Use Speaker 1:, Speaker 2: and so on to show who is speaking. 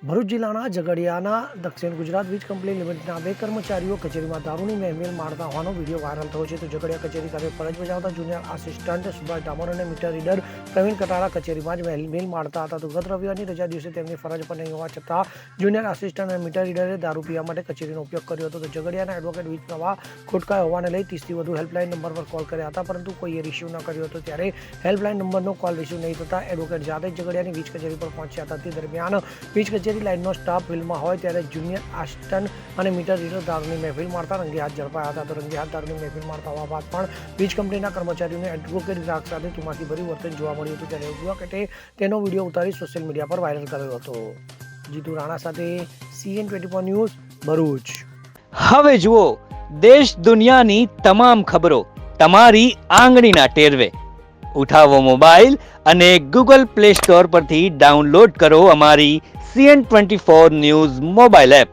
Speaker 1: ભરૂચ જિલ્લાના ઝઘડિયાના દક્ષિણ ગુજરાત વીજ કંપની લિમિટેડના 2 કર્મચારીઓ કચેરીમાં દારૂની મહેફિલ માણતા હોવાનો વિડીયો વાયરલ થયો છે. તો ઝઘડિયા કચેરી ખાતે ફરજ બજાવતા જુનિયર આસિસ્ટન્ટ સુભાષ ડામોર અને મીટર રીડર પ્રવીણ કટારા કચેરીમાં જ મહેફિલ માણતા હતા. તો ગત રવિવારની રજા દિવસે તેમની ફરજ પર નહીં હોવા છતાં જુનિયર આસિસ્ટન્ટ અને મીટર રીડરે દારૂ પીવા માટે કચેરીનો ઉપયોગ કર્યો હતો. તો ઝઘડિયાના એડવોકેટ વીજ પ્રવાહ ખોટકાયો હોવાને લઈ 30થી વધુ હેલ્પલાઇન નંબર પર કોલ કર્યા હતા, પરંતુ કોઈએ રિસીવ ન કર્યો હતો. ત્યારે હેલ્પલાઇન નંબરનો કોલ રિસીવ નહીં થતાં એડવોકેટ જાતે ઝઘડિયાની વીજ કચેરી પર પહોંચ્યા હતા. તે દરમિયાન વીજ કચેરી લાઇનનો સ્ટાફ ફિલ્ડમાં હોય ત્યારે જુનિયર આસિસ્ટન્ટ અને મીટર રીડર દારૂની મહેફિલ મારતા રંગે હાથ ઝડપાયા હતા. તો રંગે હાથ દારૂની મહેફિલ મારતા હોવા બાદ પણ વીજ કંપનીના કર્મચારીઓને એડવોકેટ ગ્રાહક સાથે તુમાકી ભર્યું વર્તન જોવા મળ્યું હતું. ત્યારે એડવોકેટે તેનો વિડીયો ઉતારી સોશિયલ મીડિયા પર વાયરલ કર્યો હતો. જીતુ રાણા સાથે CN24 ન્યૂઝ ભરૂચ.
Speaker 2: હવે જુઓ દેશ દુનિયાની તમામ ખબરો તમારી આંગળીના ટેરવે. ઉઠાવો મોબાઈલ અને Google Play Store પરથી ડાઉનલોડ કરો અમારી CN24 ન્યૂઝ મોબાઈલ એપ.